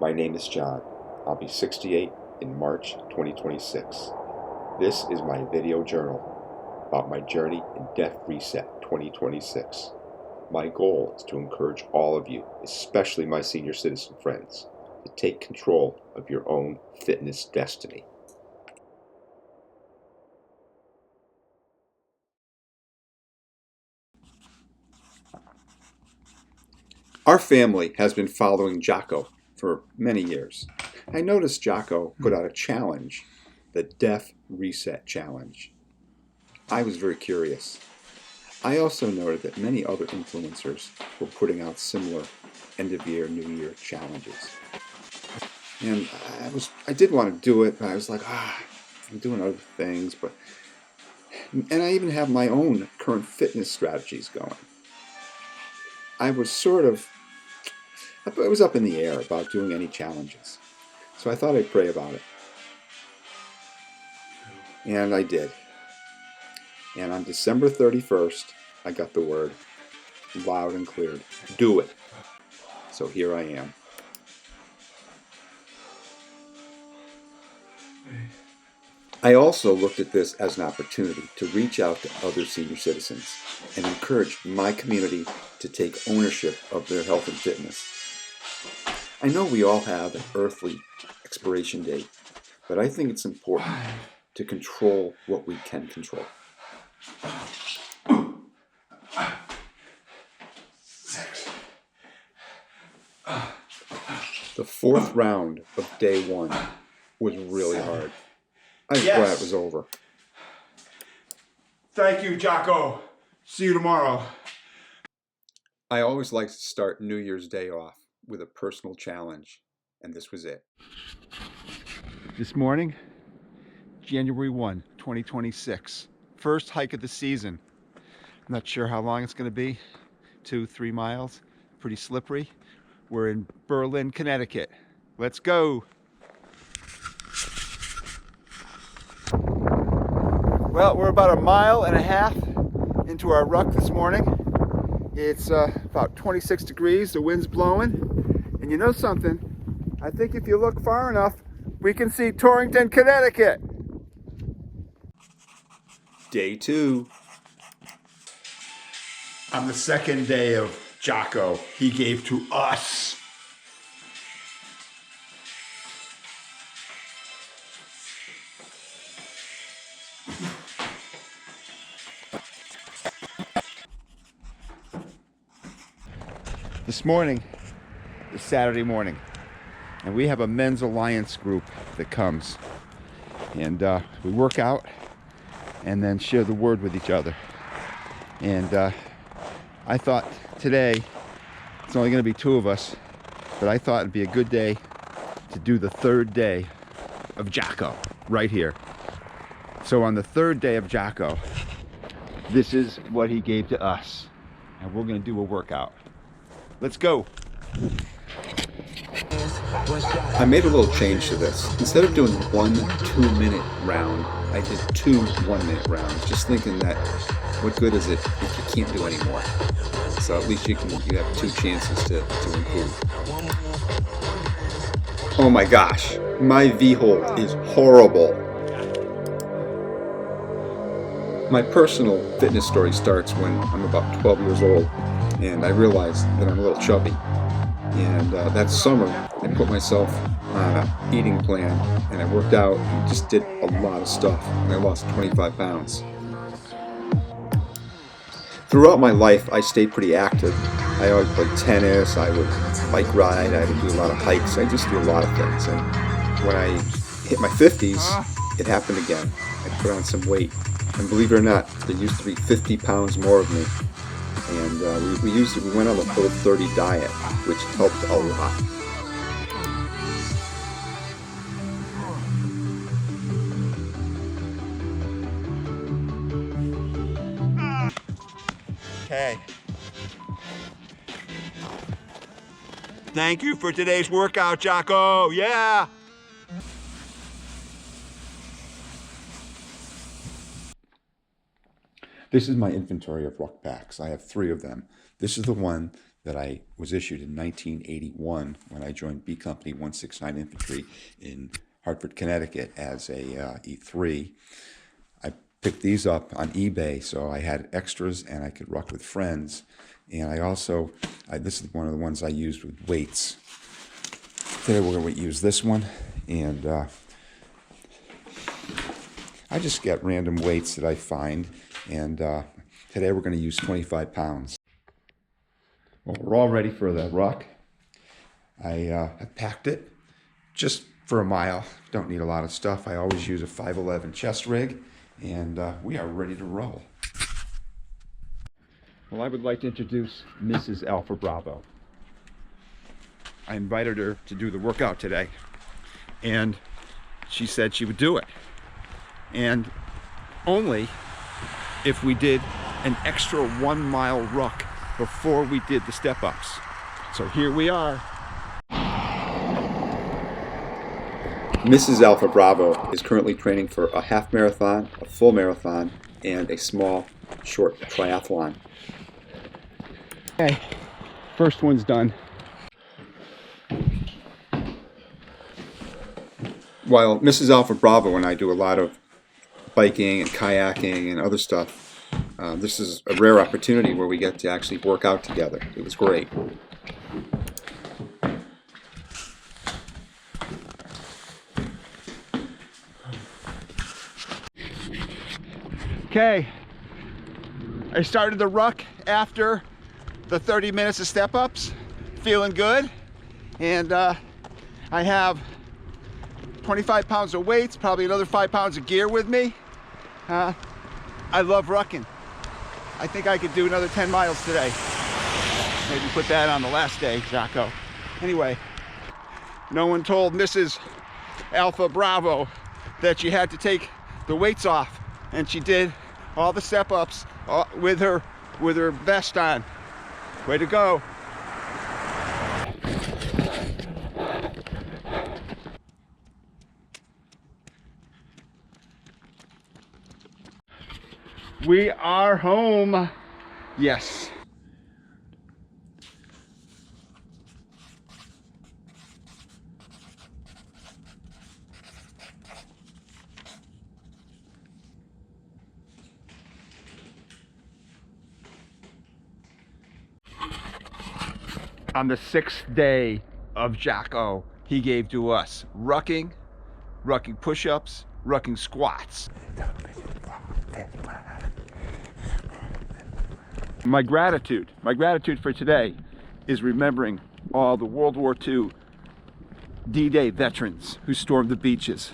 My name is John. I'll be 68 in March 2026. This is my video journal about my journey in Death Reset 2026. My goal is to encourage all of you, especially my senior citizen friends, to take control of your own fitness destiny. Our family has been following Jocko for many years. I noticed Jocko put out a challenge, the Death Reset Challenge. I was very curious. I also noted that many other influencers were putting out similar end-of-year, New Year challenges. And I did want to do it, but I was like, I'm doing other things. And I even have my own current fitness strategies going. I was up in the air about doing any challenges. So I thought I'd pray about it. And I did. And on December 31st, I got the word loud and clear, do it. So here I am. I also looked at this as an opportunity to reach out to other senior citizens and encourage my community to take ownership of their health and fitness. I know we all have an earthly expiration date, but I think it's important to control what we can control. The fourth round of day one was really hard. I was glad it was over. Thank you, Jocko. See you tomorrow. I always like to start New Year's Day off with a personal challenge, and this was it. This morning, January 1, 2026. First hike of the season. I'm not sure how long it's going to be. 2-3 miles. Pretty slippery. We're in Berlin, Connecticut. Let's go. Well, we're about 1.5 miles into our ruck this morning. It's about 26 degrees, the wind's blowing. And you know something? I think if you look far enough, we can see Torrington, Connecticut. Day two. On the second day of Jocko, he gave to us. This morning is Saturday morning, and we have a men's alliance group that comes, and we work out and then share the word with each other. And I thought today, it's only going to be 2 of us, but I thought it'd be a good day to do the 3rd day of Jocko right here. So on the 3rd day of Jocko, this is what he gave to us, and we're going to do a workout. Let's go. I made a little change to this. Instead of doing 1 2-minute round, I did 2 1-minute rounds, just thinking that what good is it if you can't do any more? So at least you have 2 chances to improve. Oh my gosh, my V-hold is horrible. My personal fitness story starts when I'm about 12 years old, and I realized that I'm a little chubby. And that summer, I put myself on an eating plan, and I worked out and just did a lot of stuff, and I lost 25 pounds. Throughout my life, I stayed pretty active. I always played tennis, I would bike ride, I would do a lot of hikes, I just do a lot of things. And when I hit my 50s, it happened again. I put on some weight. And believe it or not, there used to be 50 pounds more of me. And we went on the Whole 30 diet, which helped a lot. Okay. Thank you for today's workout, Jocko. Yeah. This is my inventory of ruck packs. I have 3 of them. This is the one that I was issued in 1981 when I joined B Company 169 Infantry in Hartford, Connecticut as a E3. I picked these up on eBay, so I had extras and I could ruck with friends. And I also, this is one of the ones I used with weights. Today we're going to use this one, and I just get random weights that I find, and today we're going to use 25 pounds. Well, we're all ready for the ruck. I packed it just for a mile. Don't need a lot of stuff. I always use a 511 chest rig, and we are ready to roll. Well, I would like to introduce Mrs. Alpha Bravo. I invited her to do the workout today, and she said she would do it. And only if we did an extra 1 mile ruck before we did the step-ups. So here we are. Mrs. Alpha Bravo is currently training for a half marathon, a full marathon, and a small, short triathlon. Okay, first one's done. While Mrs. Alpha Bravo and I do a lot of biking and kayaking and other stuff, this is a rare opportunity where we get to actually work out together. It was great. Okay, I started the ruck after the 30 minutes of step-ups, feeling good, and I have 25 pounds of weights, probably another 5 pounds of gear with me. I love rucking. I think I could do another 10 miles today. Maybe put that on the last day, Jocko. Anyway, no one told Mrs. Alpha Bravo that she had to take the weights off, and she did all the step-ups with her vest on. Way to go. We are home. Yes. On the 6th day of Jocko, he gave to us rucking push-ups, rucking squats. My gratitude for today is remembering all the World War II D-Day veterans who stormed the beaches.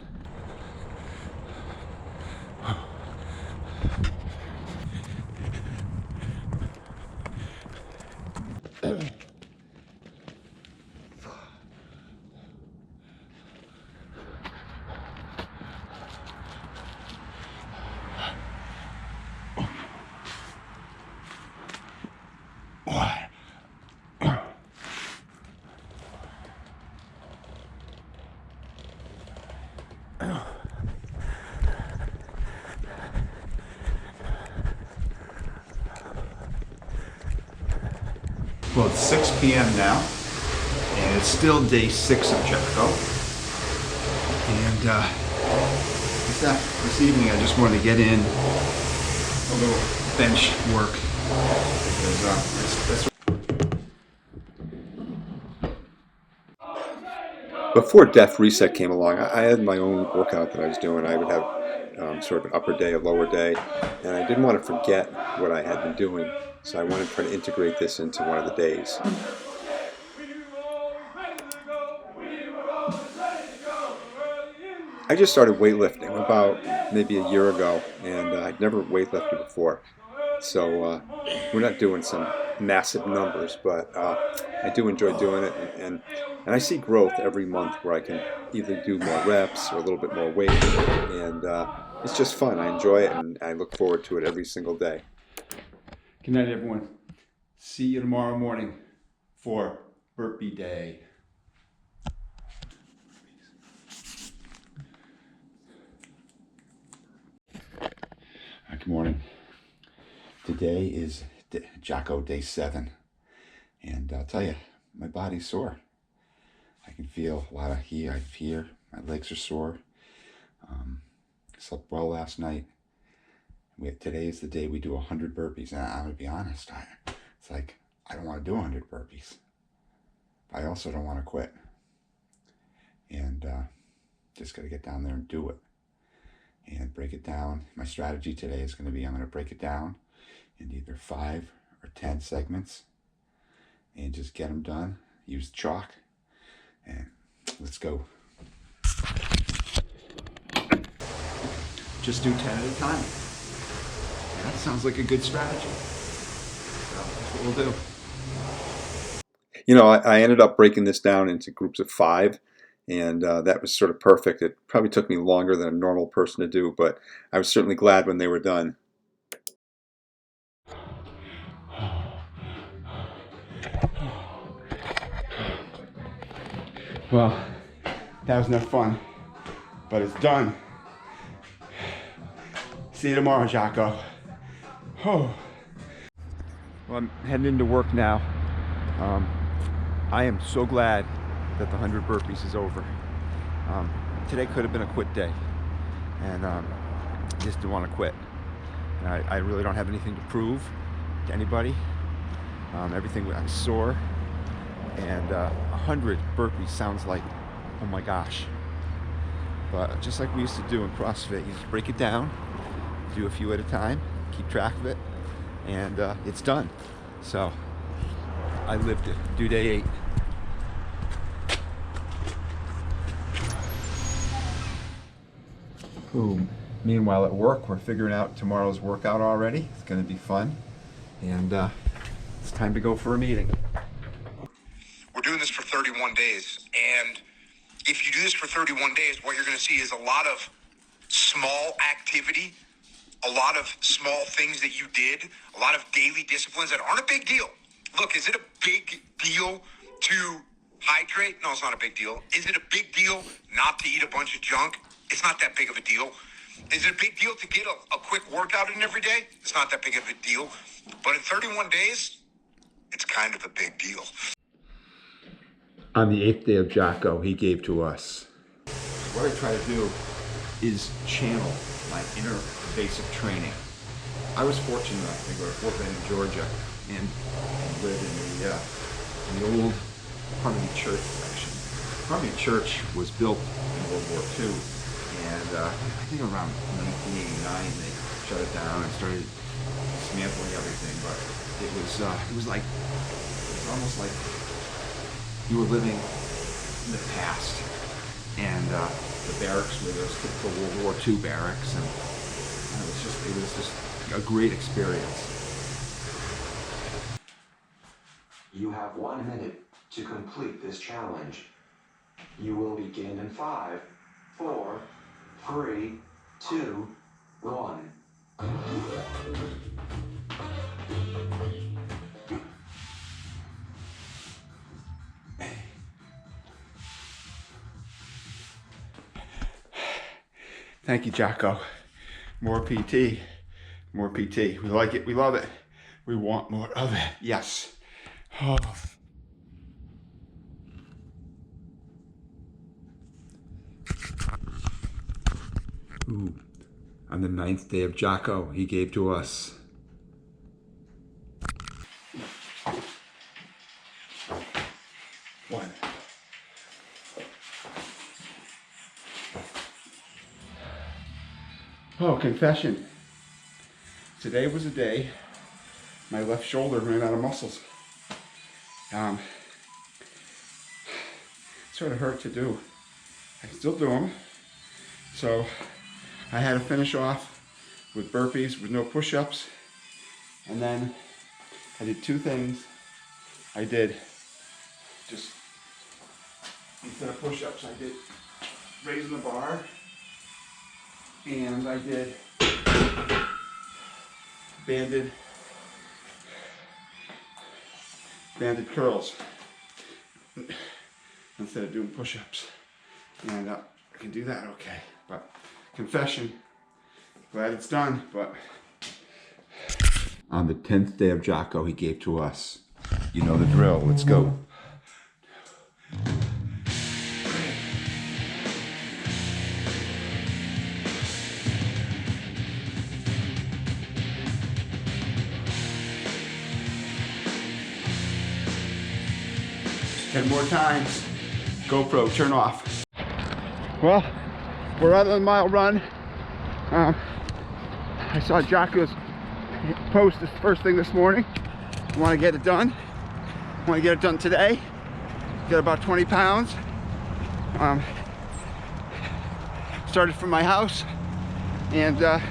Well, it's 6 p.m. now, and it's still day 6 of Jocko. And this evening, I just wanted to get in a little bench work because before Death Reset came along, I had my own workout that I was doing. I would have sort of an upper day, a lower day, and I didn't want to forget what I had been doing. So I wanted to try to integrate this into one of the days. I just started weightlifting about maybe a year ago, and I'd never weightlifted before. So we're not doing some massive numbers, but I do enjoy doing it, and I see growth every month where I can either do more reps or a little bit more weight, and it's just fun. I enjoy it, and I look forward to it every single day. Good night, everyone. See you tomorrow morning for Burpee Day. Good morning. Today is Jocko day 7, And I'll tell you, my body's sore. I can feel a lot of heat here. My legs are sore. Slept well last night. Today's the day we do 100 burpees. And I'm going to be honest, it's like I don't want to do 100 burpees. I also don't want to quit. And just got to get down there and do it. And break it down. My strategy today is going to be I'm going to break it down in either 5 or 10 segments. And just get them done. Use chalk. And let's go. Just do 10 at a time. That sounds like a good strategy. So that's what we'll do. You know, I ended up breaking this down into groups of 5, and that was sort of perfect. It probably took me longer than a normal person to do, but I was certainly glad when they were done. Well, that was enough fun, but it's done. See you tomorrow, Jocko. Oh. Well, I'm heading into work now. I am so glad that the 100 burpees is over. Today could have been a quit day, and I just didn't want to quit. I really don't have anything to prove to anybody. Everything, I'm sore, and 100 burpees sounds like, oh my gosh. But just like we used to do in CrossFit, you just break it down, do a few at a time, keep track of it, and it's done. So I lived it. Do day 8. Boom. Meanwhile at work, we're figuring out tomorrow's workout already. It's going to be fun, and it's time to go for a meeting. We're doing this for 31 days, and if you do this for 31 days, what you're going to see is a lot of small activity, a lot of small things that you did, a lot of daily disciplines that aren't a big deal. Look, is it a big deal to hydrate? No, it's not a big deal. Is it a big deal not to eat a bunch of junk? It's not that big of a deal. Is it a big deal to get a quick workout in every day? It's not that big of a deal. But in 31 days, it's kind of a big deal. On the 8th day of Jocko, he gave to us. What I try to do is channel my inner basic training. I was fortunate enough to go to Fort Benning, Georgia, and live in the old Harmony Church section. Harmony Church was built in World War II, and I think around 1989 they shut it down and started dismantling everything. But it was almost like you were living in the past, and the barracks were those typical World War II barracks, and it was just a great experience. You have 1 minute to complete this challenge. You will begin in 5, 4, 3, 2, 1. Thank you, Jocko. More PT. More PT. We like it. We love it. We want more of it. Yes. Oh. Ooh. On the 9th day of Jocko, he gave to us. One. Oh, confession. Today was a day my left shoulder ran out of muscles. Sort of hurt to do. I can still do them. So I had to finish off with burpees with no push-ups. And then I did 2 things. I did just, instead of push-ups, I did raising the bar. And I did banded curls instead of doing push-ups. And I can do that okay. But confession, glad it's done. But on the 10th day of Jocko, he gave to us. You know the drill. Let's go. Ten more times. GoPro, turn off. Well, we're out of the mile run. I saw Jocko's post this first thing this morning. I want to get it done. I want to get it done today. Get about 20 pounds. Started from my house and gonna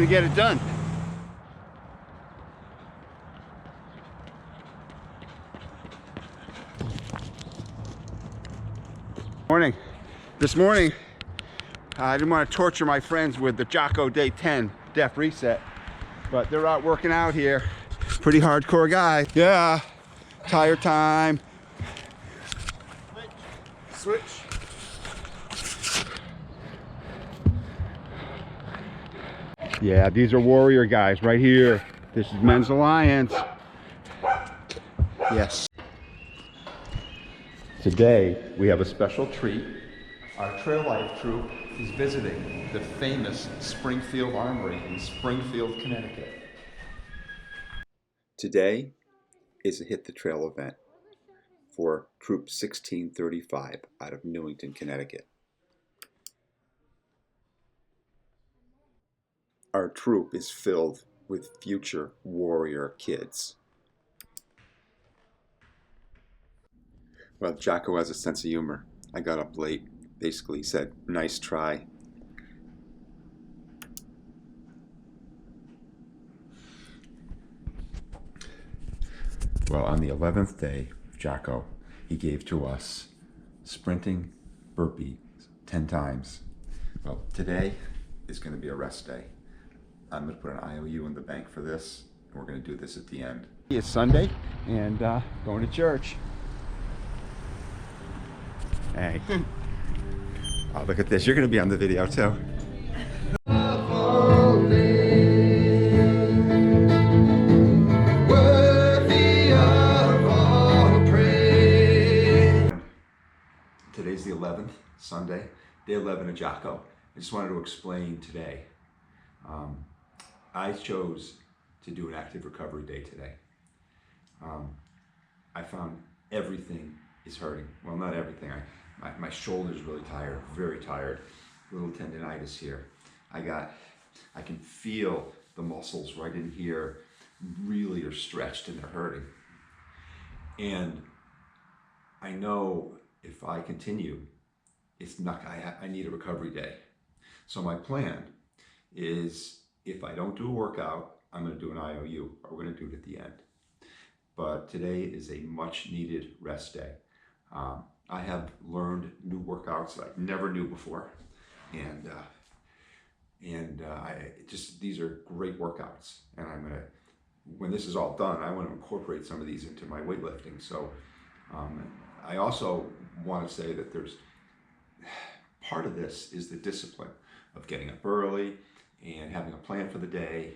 get it done. Morning. This morning, I didn't want to torture my friends with the Jocko Day 10 Def Reset, but they're out working out here. Pretty hardcore guy. Yeah, tire time. Switch. Yeah, these are warrior guys right here. This is Men's Alliance. Yes. Today, we have a special treat. Our Trail Life troop is visiting the famous Springfield Armory in Springfield, Connecticut. Today is a Hit the Trail event for Troop 1635 out of Newington, Connecticut. Our troop is filled with future warrior kids. Well, Jocko has a sense of humor. I got up late. Basically said, nice try. Well, on the 11th day of Jocko, he gave to us sprinting burpee 10 times. Well, today is going to be a rest day. I'm going to put an IOU in the bank for this, and we're going to do this at the end. It's Sunday, and going to church. Hey. Oh, look at this. You're going to be on the video, too. Today's the 11th, Sunday, day 11 of Jocko. I just wanted to explain today. I chose to do an active recovery day today. I found everything is hurting. Well, not everything. My shoulder's really tired, very tired. A little tendonitis here. I can feel the muscles right in here really are stretched and they're hurting. And I know if I continue, it's not. I need a recovery day. So my plan is, if I don't do a workout, I'm going to do an IOU, or we're going to do it at the end. But today is a much needed rest day. I have learned new workouts that I never knew before, and these are great workouts. And I'm gonna, when this is all done, I want to incorporate some of these into my weightlifting. So I also want to say that there's part of this is the discipline of getting up early and having a plan for the day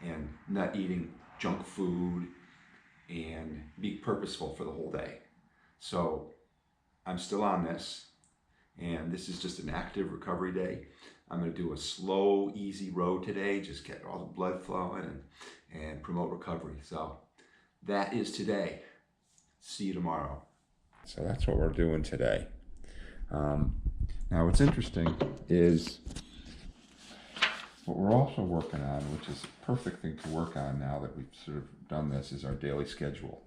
and not eating junk food and be purposeful for the whole day. So I'm still on this, and this is just an active recovery day. I'm going to do a slow, easy road today, just get all the blood flowing and promote recovery. So that is today. See you tomorrow. So that's what we're doing today. Now what's interesting is what we're also working on, which is a perfect thing to work on now that we've sort of done this, is our daily schedule.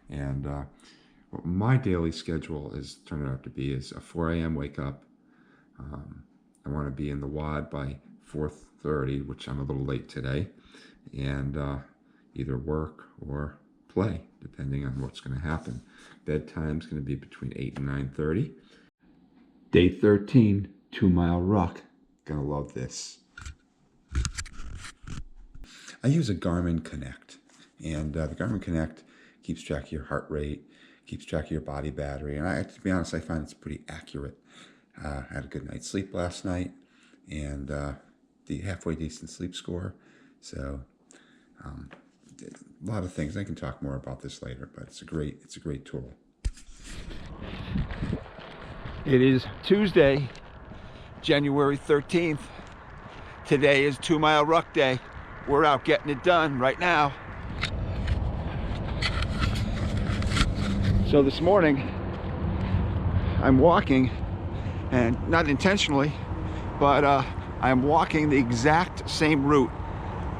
And what my daily schedule is turning out to be is a 4 a.m. wake up. I want to be in the WOD by 4:30, which I'm a little late today, and either work or play, depending on what's going to happen. Bedtime's going to be between 8 and 9:30. Day 13, 2 mile ruck. Gonna love this. I use a Garmin Connect, and the Garmin Connect keeps track of your heart rate, keeps track of your body battery, and to be honest, I find it's pretty accurate. I had a good night's sleep last night, and the halfway decent sleep score. So a lot of things. I can talk more about this later, but it's a great tool. It is Tuesday, January 13th. Today is 2 Mile Ruck Day. We're out getting it done right now. So this morning, I'm walking, and not intentionally, but I'm walking the exact same route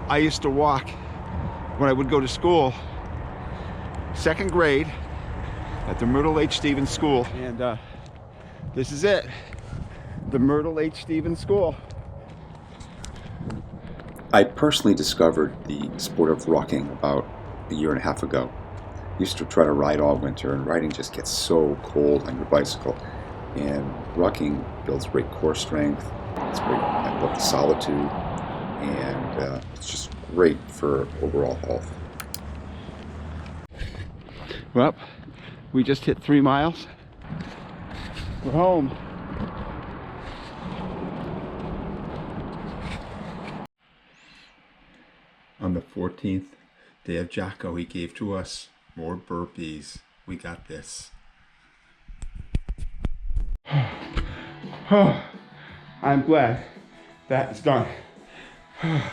I used to walk when I would go to school, 2nd grade, at the Myrtle H. Stevens School. And this is it, the Myrtle H. Stevens School. I personally discovered the sport of rucking about a year and a half ago. Used to try to ride all winter, and riding just gets so cold on your bicycle. And rucking builds great core strength. It's great. I love the solitude, and it's just great for overall health. Well, we just hit 3 miles. We're home. On the 14th day of Jocko, he gave to us more burpees. We got this. I'm glad that is done. I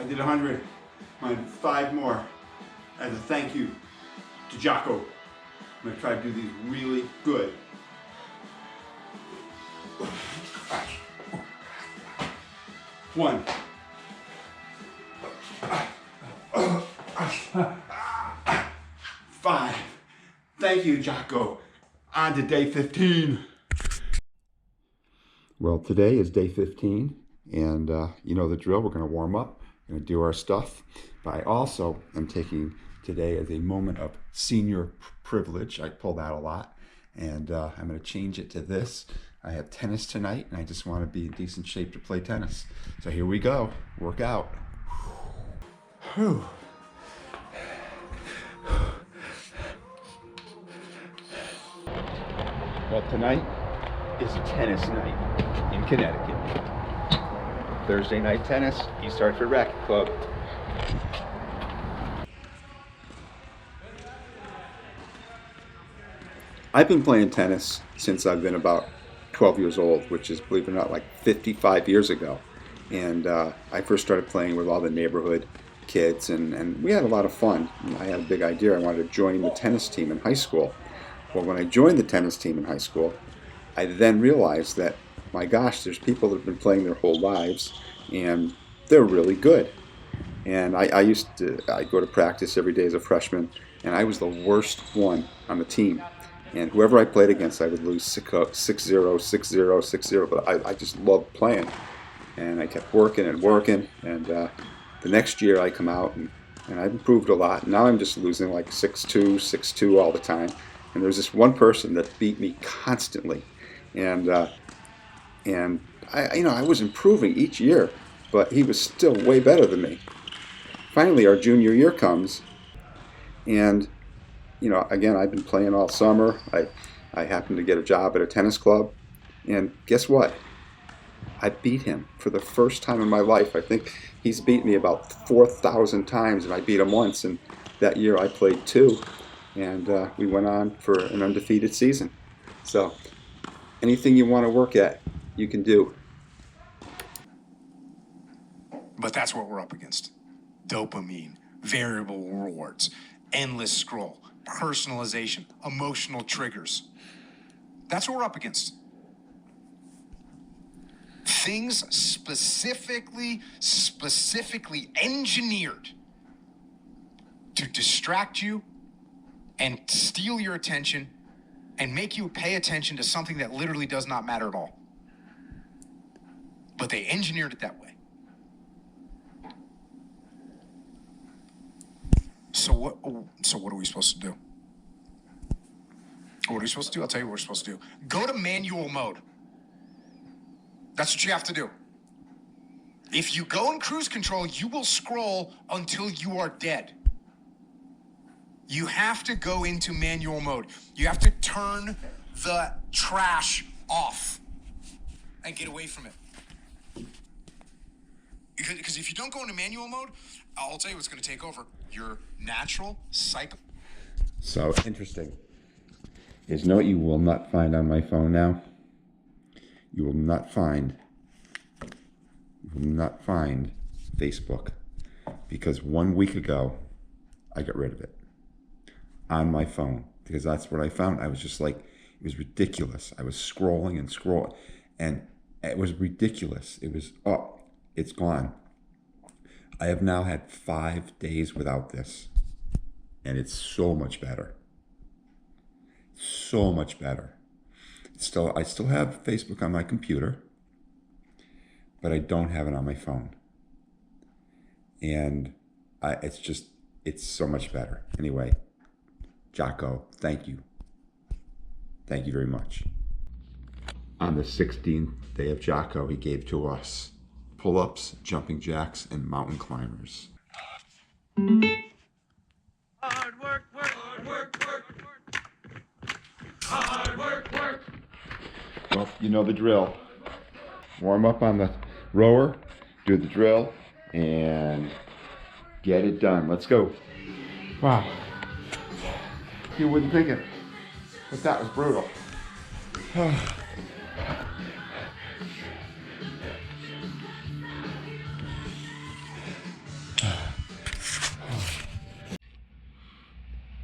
did 100. I did 5 more as a thank you to Jocko. I'm gonna try to do these really good. One. 5. Thank you, Jocko. On to day 15. Well, today is day 15, and you know the drill. We're going to warm up, we're going to do our stuff. But I also am taking today as a moment of senior privilege. I pull that a lot, and I'm going to change it to this. I have tennis tonight, and I just want to be in decent shape to play tennis. So here we go. Work out. Whew. Well, tonight is tennis night in Connecticut. Thursday night tennis, East Hartford Racket Club. I've been playing tennis since I've been about 12 years old, which is, believe it or not, like 55 years ago. And I first started playing with all the neighborhood kids, and we had a lot of fun. And I had a big idea. I wanted to join the tennis team in high school. Well, when I joined the tennis team in high school, I then realized that, my gosh, there's people that have been playing their whole lives, and they're really good. And I'd go to practice every day as a freshman, and I was the worst one on the team. And whoever I played against, I would lose 6-0, 6-0, 6-0. But I just loved playing. And I kept working and working. And the next year I come out, and I've improved a lot. Now I'm just losing like 6-2, 6-2 all the time. And there's this one person that beat me constantly. And I was improving each year, but he was still way better than me. Finally, our junior year comes, and again, I've been playing all summer. I happened to get a job at a tennis club, and guess what? I beat him for the first time in my life. I think he's beat me about 4,000 times, and I beat him once, and that year I played 2, and we went on for an undefeated season. So anything you want to work at, you can do. But that's what we're up against. Dopamine, variable rewards, endless scroll, personalization, emotional triggers. That's what we're up against. Things specifically engineered to distract you and steal your attention and make you pay attention to something that literally does not matter at all. But they engineered it that way. So what are we supposed to do? What are we supposed to do? I'll tell you what we're supposed to do. Go to manual mode. That's what you have to do. If you go in cruise control, you will scroll until you are dead. You have to go into manual mode. You have to turn the trash off and get away from it. Because if you don't go into manual mode, I'll tell you what's going to take over. Your natural cycle. So interesting. Is know what you will not find on my phone now? You will not find Facebook, because 1 week ago I got rid of it on my phone, because that's what I found. I was just like, it was ridiculous. I was scrolling and scrolling, and it was ridiculous. It was, oh, it's gone. I have now had 5 days without this, and it's so much better. So much better. I still have Facebook on my computer, but I don't have it on my phone. And it's so much better. Anyway, Jocko, thank you. Thank you very much. On the 16th day of Jocko, he gave to us pull-ups, jumping jacks, and mountain climbers. Hard work, work, hard work, work. Hard work, work. Well, you know the drill. Warm up on the rower, do the drill, and get it done. Let's go. Wow. You wouldn't think it, but that was brutal.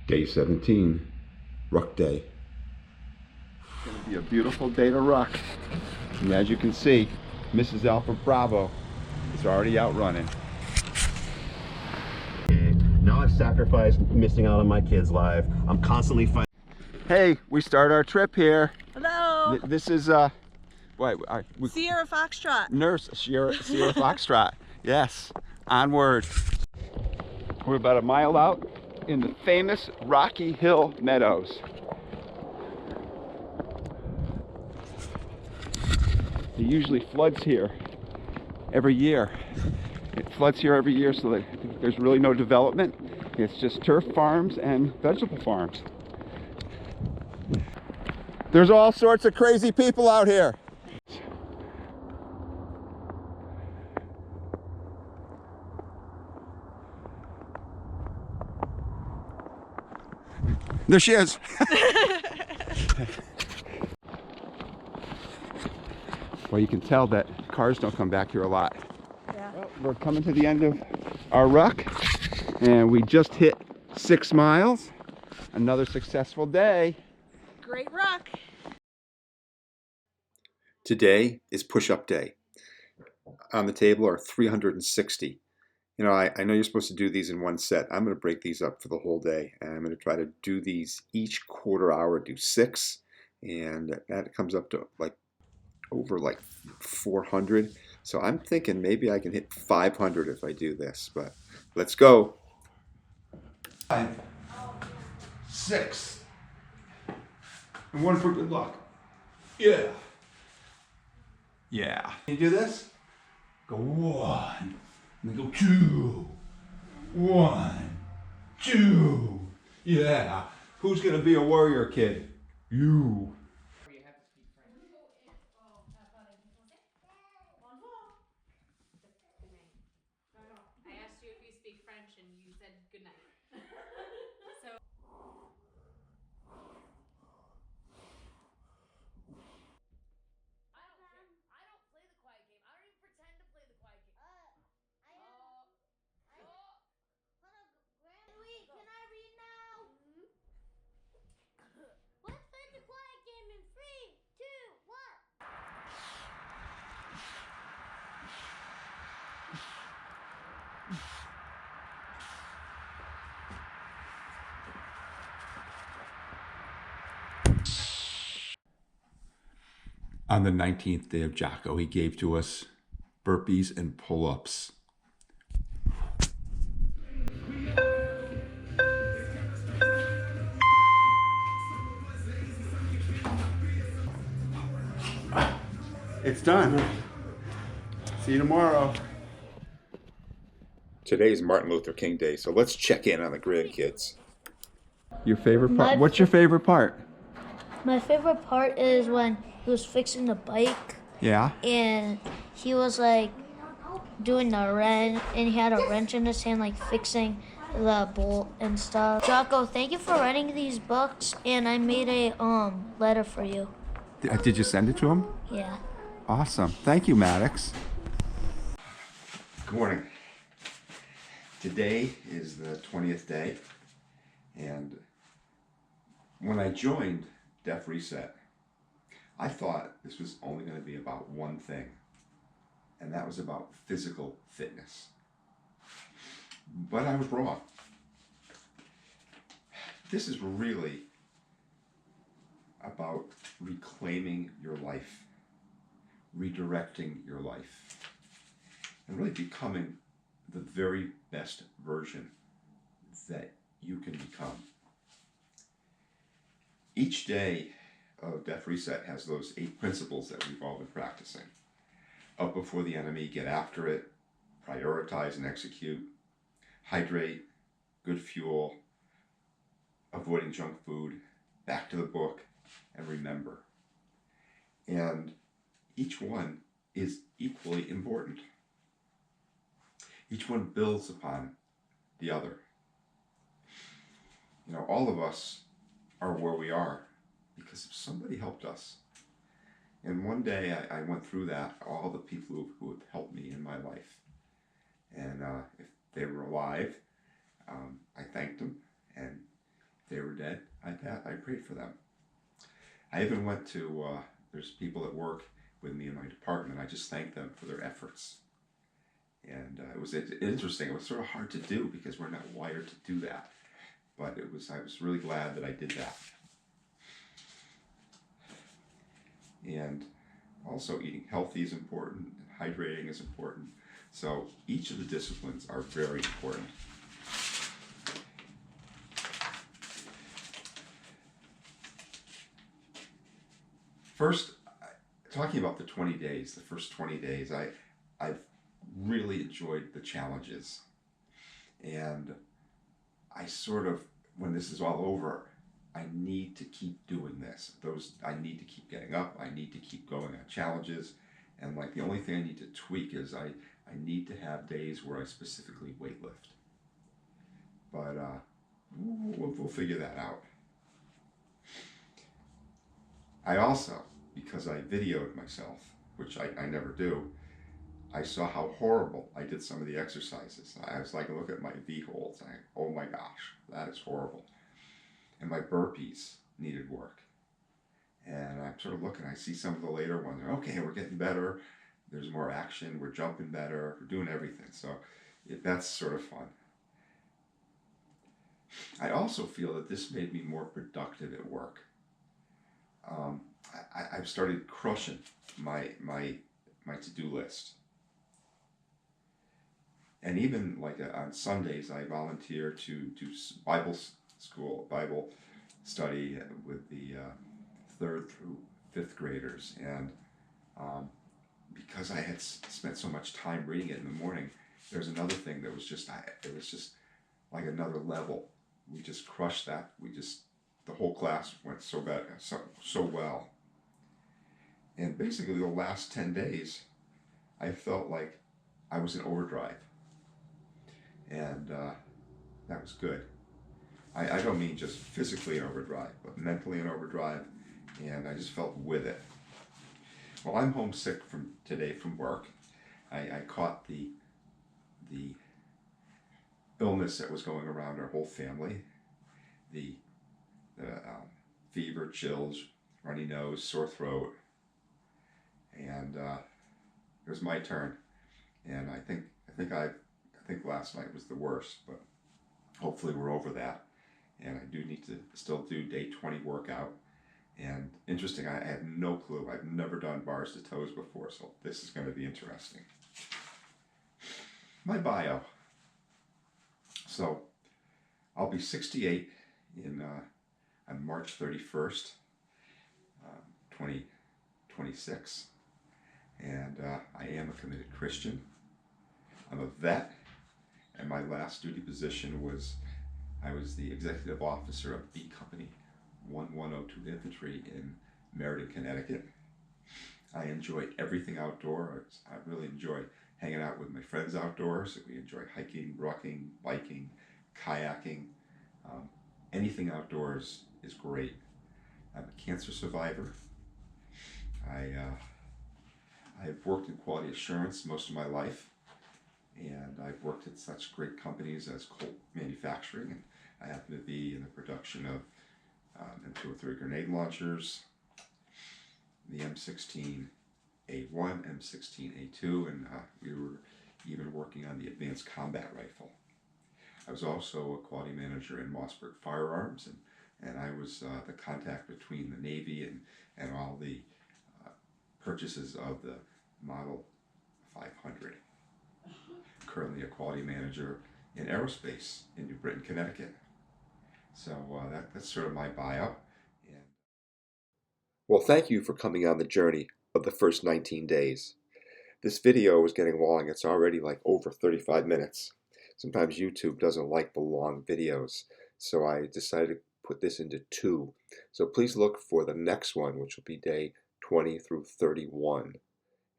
Day 17, ruck day. It's gonna be a beautiful day to ruck. And as you can see, Mrs. Alpha Bravo is already out running. Now I've sacrificed missing out on my kids' life. I'm constantly fighting. Hey, we start our trip here. Hello. This is Sierra Foxtrot. Nurse Sierra Foxtrot. Yes, onward. We're about a mile out in the famous Rocky Hill Meadows. It usually floods here every year. It floods here every year, so that there's really no development. It's just turf farms and vegetable farms. There's all sorts of crazy people out here. There she is. Well, you can tell that cars don't come back here a lot. Yeah. Well, we're coming to the end of our ruck, and we just hit 6 miles. Another successful day. Great rock. Today is push-up day. On the table are 360. You know, I know you're supposed to do these in one set. I'm going to break these up for the whole day, and I'm going to try to do these each quarter hour, do 6, and that comes up to over 400. So I'm thinking maybe I can hit 500 if I do this, but let's go. 5, 6, and 1 for good luck. Yeah. Yeah. Can you do this? Go 1, and then go 2. 1, 2. Yeah. Who's gonna be a warrior kid? You. I asked you if you speak French and you said good night. So I don't play the quiet game. I don't even pretend to play the quiet game. Can I read now? Let's play the quiet game in 3, 2, 1. On the 19th day of Jocko, he gave to us burpees and pull-ups. It's done. See you tomorrow. Today's Martin Luther King Day, so let's check in on the grandkids. Your favorite part? My What's your favorite part? My favorite part is when he was fixing the bike Yeah. and he was like doing the wrench and he had a wrench in his hand like fixing the bolt and stuff. Jocko, thank you for writing these books and I made a letter for you. Did you send it to him? Yeah. Awesome. Thank you, Maddox. Good morning. Today is the 20th day, and when I joined Def Reset, I thought this was only going to be about one thing, and that was about physical fitness. But I was wrong. This is really about reclaiming your life, redirecting your life, and really becoming the very best version that you can become. Each day of Def Reset has those 8 principles that we've all been practicing. Up before the enemy, get after it, prioritize and execute, hydrate, good fuel, avoiding junk food, back to the book, and remember. And each one is equally important. Each one builds upon the other. You know, all of us are where we are because somebody helped us. And one day I went through that, all the people who have helped me in my life. And if they were alive, I thanked them. And if they were dead, I prayed for them. I even went to, there's people that work with me in my department. I just thanked them for their efforts. And it was interesting. It was sort of hard to do because we're not wired to do that. But I was really glad that I did that. And also eating healthy is important, and hydrating is important. So each of the disciplines are very important. First, talking about the 20 days, the first 20 days, I've really enjoyed the challenges. And I sort of, when this is all over, I need to keep doing this. I need to keep getting up. I need to keep going on challenges. And like the only thing I need to tweak is I need to have days where I specifically weightlift. But we'll figure that out. I also, because I videoed myself, which I never do, I saw how horrible I did some of the exercises. I was like, look at my V-holds. Oh my gosh, that is horrible. And my burpees needed work. And I'm sort of looking, I see some of the later ones. Okay, we're getting better. There's more action. We're jumping better. We're doing everything. So that's sort of fun. I also feel that this made me more productive at work. I've started crushing my to-do list. And even like on Sundays, I volunteer to do Bible study with the 3rd through 5th graders. And because I had spent so much time reading it in the morning, there's another thing that was just, it was just like another level. We just crushed that. The whole class went so well. And basically the last 10 days, I felt like I was in overdrive. And that was good. I don't mean just physically in overdrive, but mentally in overdrive, and I just felt with it. Well, I'm homesick today from work. I caught the illness that was going around our whole family, the fever, chills, runny nose, sore throat, and it was my turn. And I think last night was the worst, but hopefully we're over that. And I do need to still do day 20 workout. And interesting, I had no clue. I've never done bars to toes before, so this is going to be interesting. My bio. So I'll be 68 on March 31st, 2026. And I am a committed Christian. I'm a vet, and my last duty position was I was the executive officer of B Company, 1102 Infantry in Meriden, Connecticut. I enjoy everything outdoors. I really enjoy hanging out with my friends outdoors. We enjoy hiking, rocking, biking, kayaking. Anything outdoors is great. I'm a cancer survivor. I've worked in quality assurance most of my life, and I've worked at such great companies as Colt Manufacturing, and I happen to be in the production of M203 grenade launchers, the M16A1, M16A2, and we were even working on the advanced combat rifle. I was also a quality manager in Mossberg Firearms, and I was the contact between the Navy and all the purchases of the Model 500. Currently a quality manager in aerospace in New Britain, Connecticut. So that's sort of my bio. And Well, thank you for coming on the journey of the first 19 days. This video is getting long. It's already like over 35 minutes. Sometimes YouTube doesn't like the long videos, so I decided to put this into 2. So please look for the next one, which will be day 20 through 31.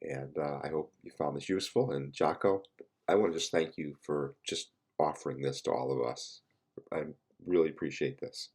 And I hope you found this useful. And Jocko, I want to just thank you for just offering this to all of us. I really appreciate this.